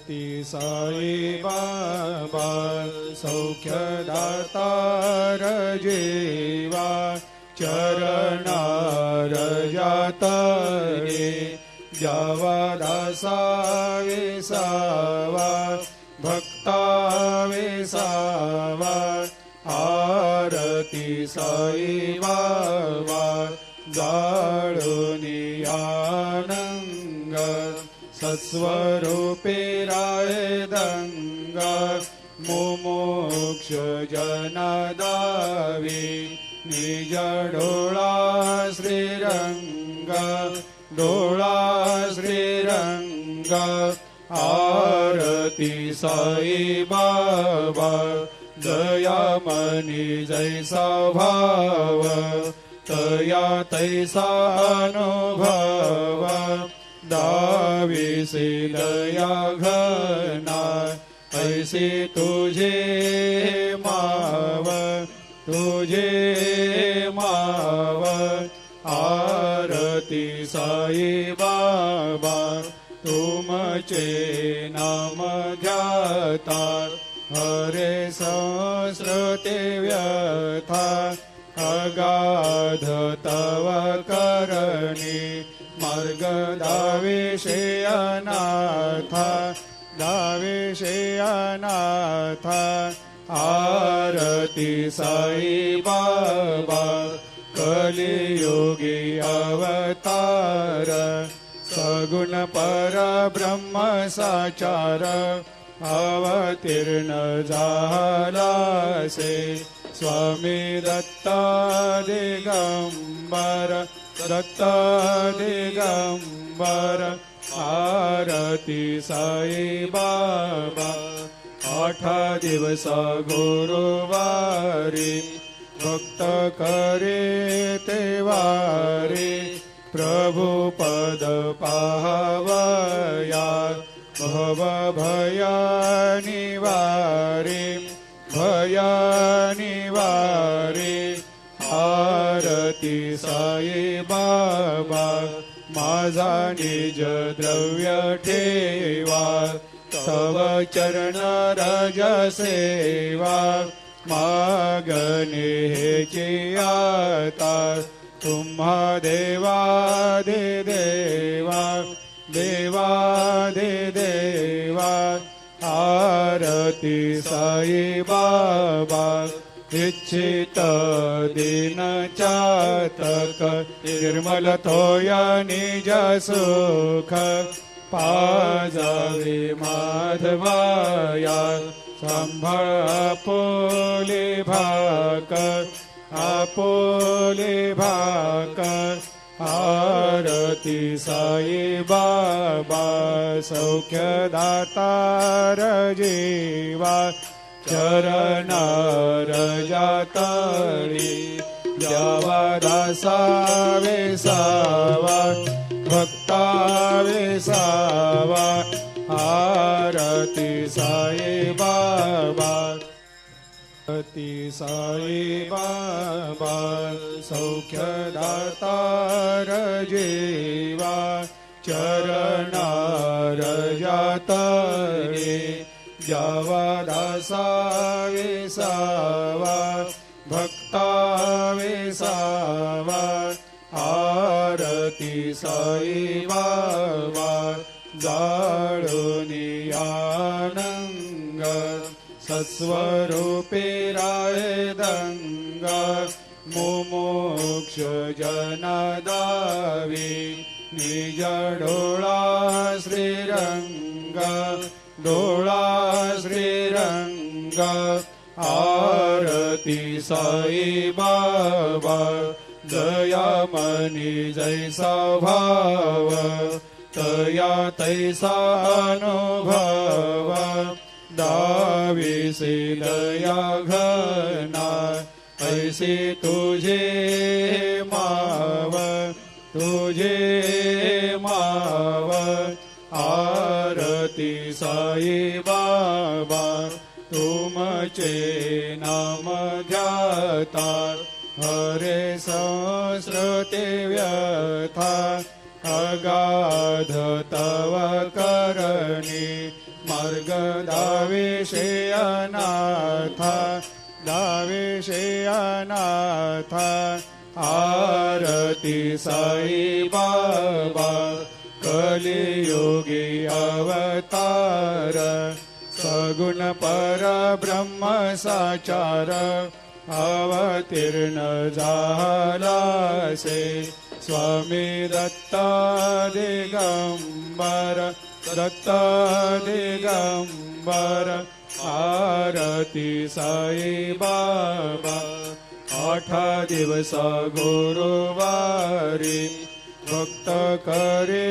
ती साई बाबा सौख्यदातार जीवा चरणार जातरे जावा दासा विसावा भक्ता विसावा आरती साई बाबा जाळुनी आनंग सत्स्वरूपे राय दंग मुमुक्ष जनदावी निज डोळा श्रीरंग डोळा श्रीरंग आरती साई बाबा दयामनी जैसा भाव तया तैसा अनुभव दाविसे दया घना ऐसे तुझे माव तुझे माव आरती साई बाबा तुमचे नाम ध्याता हरे संस्कृते व्यथा अगाध तव करणी मार्ग दाविषे अनाथा दाविषे अनाथा आरती साई बाबा कलियुगी अवतार सगुण परब्रह्म साचार अवतीर्ण झालासे स्वामी दत्त दिगंबर दत्त दिगंबर आरती साई बाबा 8 दिवस गुरुवारी भक्त करे तेवारी प्रभु पद पाहवया भव भया निवारी भया निवारी आरती साई बाबा माझा निज द्रव्य ठेवा तव चरण रज सेवा मागणे हेची आता तुम्हा देवादि देवा देवादि देवा आरती साई बाबा इच्छित दिन चातक निर्मल थोया निज सुख पाजावे माधवाया सांभाळ आपोले भाक आरती साई बाबा सौख्यदातार जीवा चरणार जातळी द्यावा दासा विसावा भक्ता विसावा आरती साई बाबा आरती साई बाबा सौख्यदातार जीवा चरणार जातळे द्यावा दासा विसावा भक्ता विसावा आरती साई बाबा जाळुनी आनंग सत्स्वरूपे राय दंग मुमुक्ष जनदावी निज डोळा श्रीरंग डोळा श्रीरंग आरती साई बाबा दयामनी जैसा भाव तया तैसा अनुभव दाविसे दया घना ऐसे तुझे माव तुझे माव आरती साई बाबा तुमचे नाम ध्याता हरे संस्कृते व्यथा अगाध तव करणी मार्ग दाविषे अनाथा दाविषे अनाथा आरती साई बाबा कलियुगी अवतार सगुण परब्रह्म साचार अवतीर्ण झालासे स्वामी दत्ता दिगंबर दत्ता दिगंबर आरती साई बाबा 8 दिवस गुरुवारी भक्त करे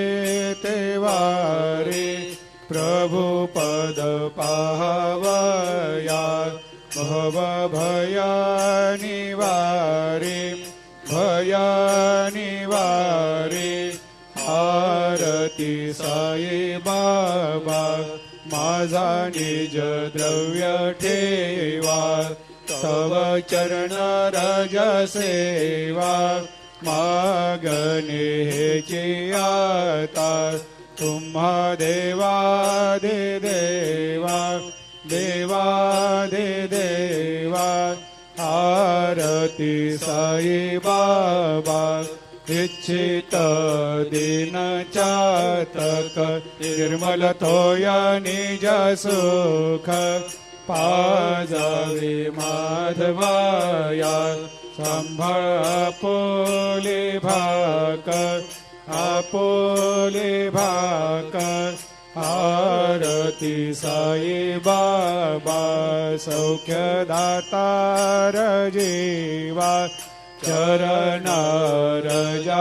ते वारी प्रभु पद पाहवया भव भया निवारी भया निवारी आरती साई बाबा माझा निज द्रव्य ठेवा तव चरण रज सेवा मागणे हेची आता तुम्हा देवादि देवा देवादि देवा आरती साई बाबा इच्छित दिन चातक निर्मल तोया निज सुख पाजावे माधवाया संभाळ आपोले भाक आरती साई बाबा सौख्य दातार जीवा चरण रजा